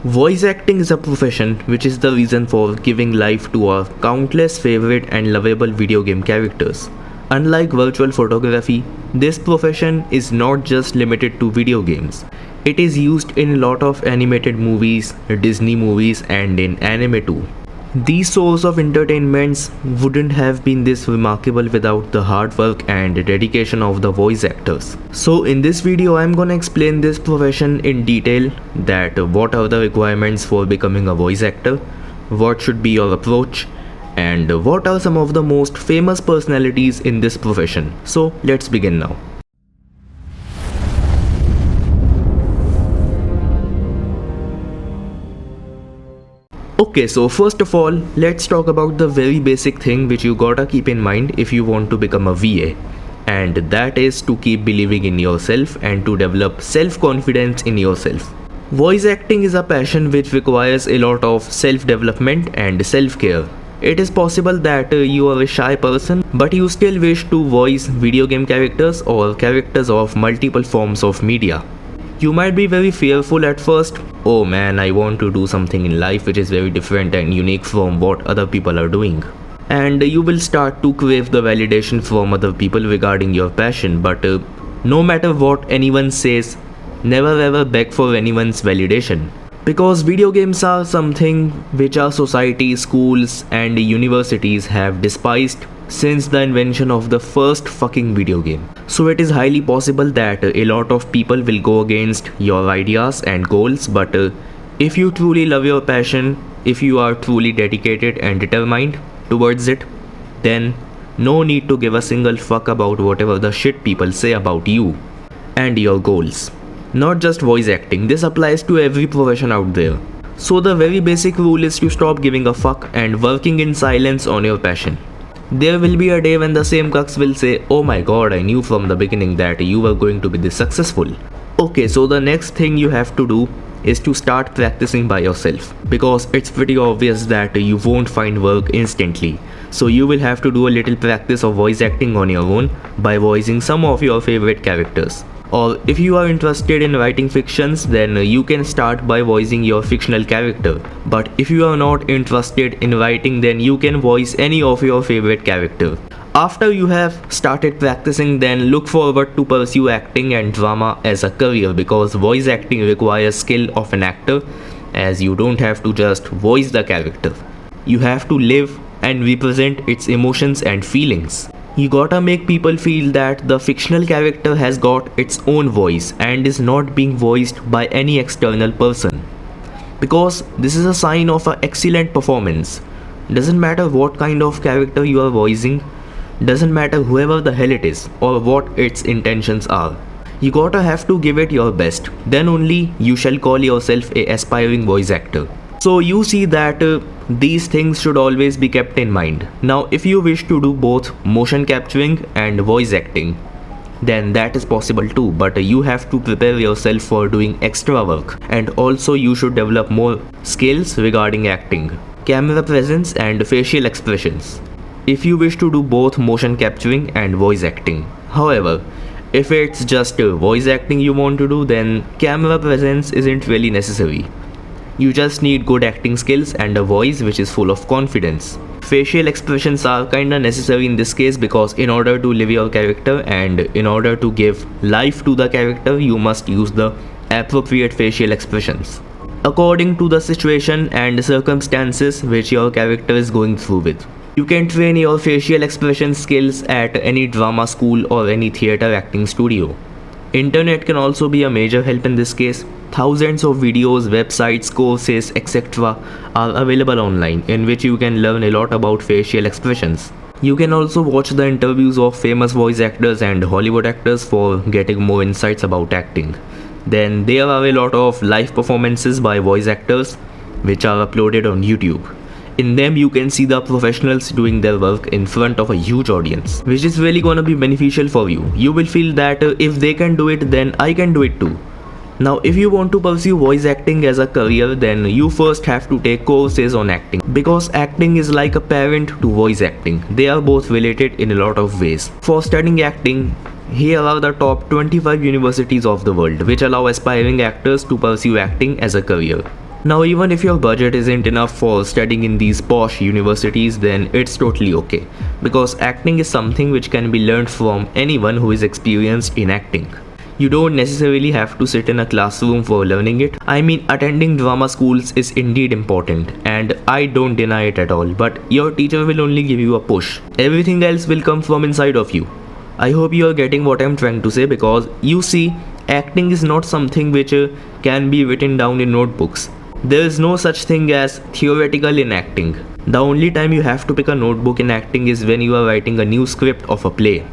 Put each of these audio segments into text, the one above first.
Voice acting is a profession which is the reason for giving life to our countless favorite and lovable video game characters. Unlike virtual photography, this profession is not just limited to video games. It is used in a lot of animated movies, Disney movies, and in anime too. These sources of entertainments wouldn't have been this remarkable without the hard work and dedication of the voice actors. So in this video I'm gonna explain this profession in detail, that what are the requirements for becoming a voice actor, what should be your approach, and what are some of the most famous personalities in this profession. So let's begin now. Okay, so first of all, let's talk about the very basic thing which you gotta keep in mind if you want to become a VA. And that is to keep believing in yourself and to develop self-confidence in yourself. Voice acting is a passion which requires a lot of self-development and self-care. It is possible that you are a shy person, but you still wish to voice video game characters or characters of multiple forms of media. You might be very fearful at first. Oh man, I want to do something in life which is very different and unique from what other people are doing. And you will start to crave the validation from other people regarding your passion, but no matter what anyone says, never ever beg for anyone's validation. Because video games are something which our society, schools and universities have despised since the invention of the first fucking video game. So it is highly possible that a lot of people will go against your ideas and goals, but if you truly love your passion, if you are truly dedicated and determined towards it, then no need to give a single fuck about whatever the shit people say about you and your goals. Not just voice acting, this applies to every profession out there. So the very basic rule is to stop giving a fuck and working in silence on your passion. There will be a day when the same cucks will say, oh my god, I knew from the beginning that you were going to be this successful. Okay, so the next thing you have to do is to start practicing by yourself, because it's pretty obvious that you won't find work instantly. So you will have to do a little practice of voice acting on your own by voicing some of your favorite characters. Or if you are interested in writing fictions, then you can start by voicing your fictional character. But if you are not interested in writing, then you can voice any of your favorite character. After you have started practicing, then look forward to pursue acting and drama as a career, because voice acting requires skill of an actor, as you don't have to just voice the character. You have to live and represent its emotions and feelings. You gotta make people feel that the fictional character has got its own voice and is not being voiced by any external person. Because this is a sign of an excellent performance. Doesn't matter what kind of character you are voicing, doesn't matter whoever the hell it is or what its intentions are. You gotta have to give it your best. Then only you shall call yourself a aspiring voice actor. So you see that these things should always be kept in mind. Now if you wish to do both motion capturing and voice acting, then that is possible too, but you have to prepare yourself for doing extra work, and also you should develop more skills regarding acting, camera presence and facial expressions if you wish to do both motion capturing and voice acting. However, if it's just voice acting you want to do, then camera presence isn't really necessary. You just need good acting skills and a voice which is full of confidence. Facial expressions are kinda necessary in this case, because in order to live your character and in order to give life to the character, you must use the appropriate facial expressions according to the situation and circumstances which your character is going through with. You can train your facial expression skills at any drama school or any theater acting studio. Internet can also be a major help in this case. Thousands of videos, websites, courses, etc. are available online in which you can learn a lot about facial expressions. You can also watch the interviews of famous voice actors and Hollywood actors for getting more insights about acting. Then there are a lot of live performances by voice actors which are uploaded on YouTube. In them you can see the professionals doing their work in front of a huge audience, which is really gonna be beneficial for you. You will feel that if they can do it, then I can do it too. Now if you want to pursue voice acting as a career, then you first have to take courses on acting, because acting is like a parent to voice acting. They are both related in a lot of ways. For studying acting, here are the top 25 universities of the world which allow aspiring actors to pursue acting as a career. Now, even if your budget isn't enough for studying in these posh universities, then it's totally okay, because acting is something which can be learned from anyone who is experienced in acting. You don't necessarily have to sit in a classroom for learning it. I mean, attending drama schools is indeed important, and I don't deny it at all, but your teacher will only give you a push. Everything else will come from inside of you. I hope you are getting what I'm trying to say, because you see, acting is not something which can be written down in notebooks. There is no such thing as theoretical in acting. The only time you have to pick a notebook in acting is when you are writing a new script of a play.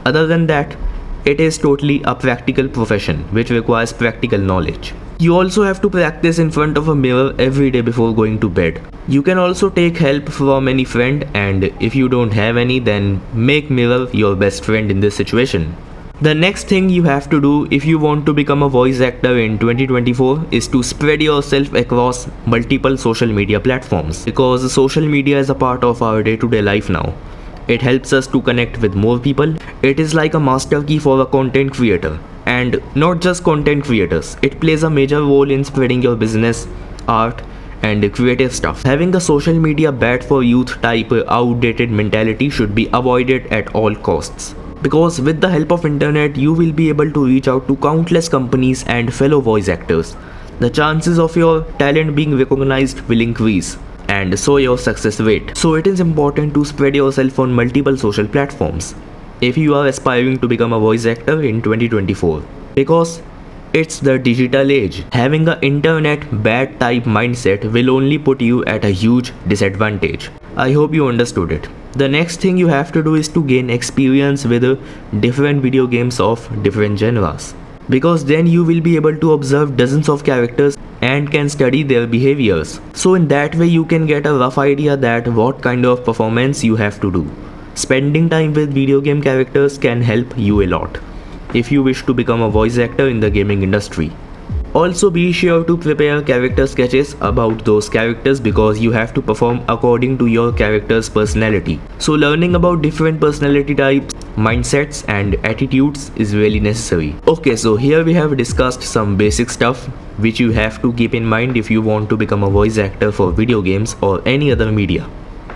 Other than that, it is totally a practical profession which requires practical knowledge. You also have to practice in front of a mirror every day before going to bed. You can also take help from any friend, and if you don't have any, then make mirror your best friend in this situation. The next thing you have to do if you want to become a voice actor in 2024 is to spread yourself across multiple social media platforms, because social media is a part of our day-to-day life now. It helps us to connect with more people. It is like a master key for a content creator. And not just content creators, it plays a major role in spreading your business, art, and creative stuff. Having the social media bad for youth type outdated mentality should be avoided at all costs. Because with the help of internet, you will be able to reach out to countless companies and fellow voice actors. The chances of your talent being recognized will increase, and so your success rate. So it is important to spread yourself on multiple social platforms if you are aspiring to become a voice actor in 2024, because it's the digital age. Having an internet bad type mindset will only put you at a huge disadvantage. I hope you understood it. The next thing you have to do is to gain experience with different video games of different genres, because then you will be able to observe dozens of characters and can study their behaviors. So in that way you can get a rough idea that what kind of performance you have to do. Spending time with video game characters can help you a lot if you wish to become a voice actor in the gaming industry. Also be sure to prepare character sketches about those characters, because you have to perform according to your character's personality. So learning about different personality types, mindsets and attitudes is really necessary. Okay, so here we have discussed some basic stuff which you have to keep in mind if you want to become a voice actor for video games or any other media.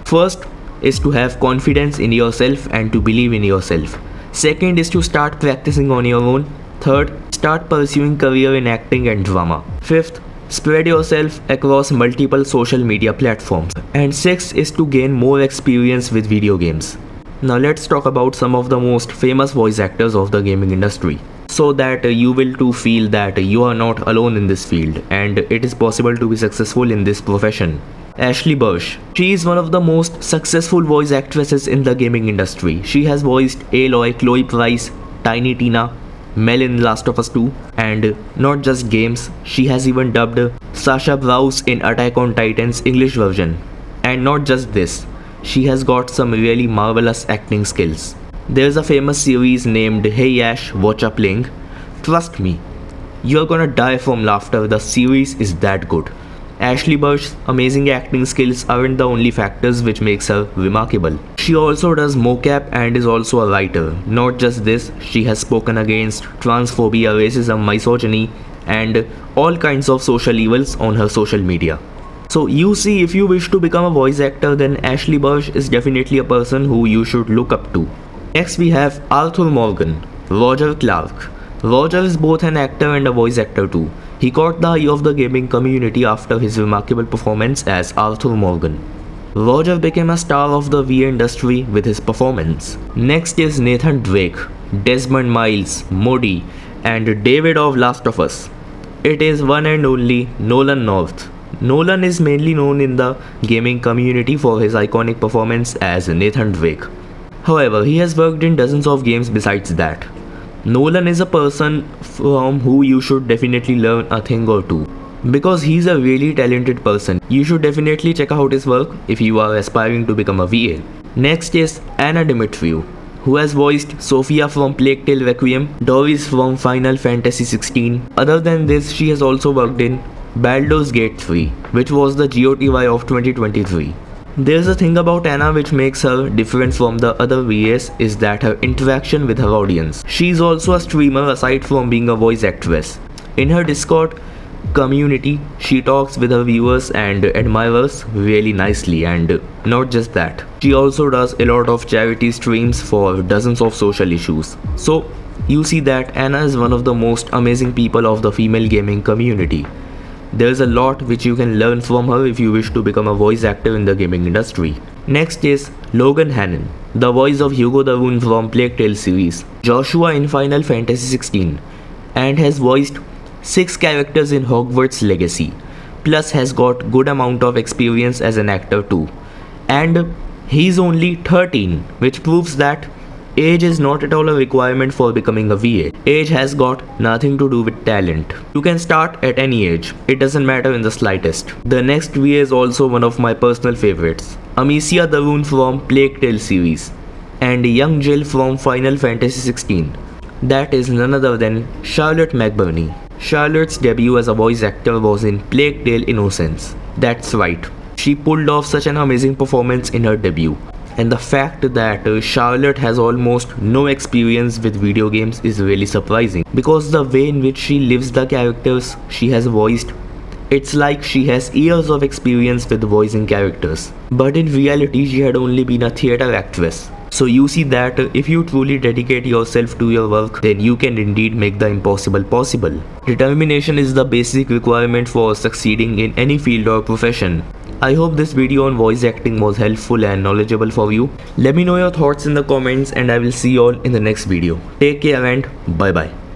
First is to have confidence in yourself and to believe in yourself. Second is to start practicing on your own. Third, start pursuing career in acting and drama. Fifth, spread yourself across multiple social media platforms. And sixth is to gain more experience with video games. Now let's talk about some of the most famous voice actors of the gaming industry, so that you will too feel that you are not alone in this field and it is possible to be successful in this profession. Ashley Burch. She is one of the most successful voice actresses in the gaming industry. She has voiced Aloy, Chloe Price, Tiny Tina, Mel in Last of Us 2, and not just games, she has even dubbed Sasha Browse in Attack on Titan's English version. And not just this, she has got some really marvelous acting skills. There's a famous series named Hey Ash, Watch Up Link. Trust me, you're gonna die from laughter, the series is that good. Ashley Burch's amazing acting skills aren't the only factors which makes her remarkable. She also does mocap and is also a writer. Not just this, she has spoken against transphobia, racism, misogyny and all kinds of social evils on her social media. So you see, if you wish to become a voice actor, then Ashley Burch is definitely a person who you should look up to. Next we have Arthur Morgan, Roger Clark. Roger is both an actor and a voice actor too. He caught the eye of the gaming community after his remarkable performance as Arthur Morgan. Roger became a star of the VA industry with his performance. Next is Nathan Drake, Desmond Miles, Modi, and David of Last of Us. It is one and only Nolan North. Nolan is mainly known in the gaming community for his iconic performance as Nathan Drake. However, he has worked in dozens of games besides that. Nolan is a person from who you should definitely learn a thing or two, because he's a really talented person. You should definitely check out his work if you are aspiring to become a VA. Next is Anna Dimitriou, who has voiced Sophia from Plague Tale Requiem, Doris from Final Fantasy 16. Other than this, she has also worked in Baldur's Gate 3, which was the GOTY of 2023. There's a thing about Anna which makes her different from the other VAs is that her interaction with her audience. She's also a streamer aside from being a voice actress. In her Discord, community. She talks with her viewers and admirers really nicely, and not just that, she also does a lot of charity streams for dozens of social issues. So you see that Anna is one of the most amazing people of the female gaming community. There's a lot which you can learn from her if you wish to become a voice actor in the gaming industry. Next is Logan Hannon, the voice of Hugo the Woon from Plague Tale series, Joshua in Final Fantasy XVI, and has voiced 6 characters in Hogwarts Legacy, plus has got good amount of experience as an actor too. And he's only 13, which proves that age is not at all a requirement for becoming a VA. Age has got nothing to do with talent. You can start at any age, it doesn't matter in the slightest. The next VA is also one of my personal favorites, Amicia Daroon from Plague Tale series, and young Jill from Final Fantasy XVI. That is none other than Charlotte McBurney. Charlotte's debut as a voice actor was in Plague Tale Innocence. That's right, she pulled off such an amazing performance in her debut. And the fact that Charlotte has almost no experience with video games is really surprising, because the way in which she lives the characters she has voiced, it's like she has years of experience with voicing characters. But in reality she had only been a theatre actress. So you see that if you truly dedicate yourself to your work, then you can indeed make the impossible possible. Determination is the basic requirement for succeeding in any field or profession. I hope this video on voice acting was helpful and knowledgeable for you. Let me know your thoughts in the comments, and I will see you all in the next video. Take care and bye bye.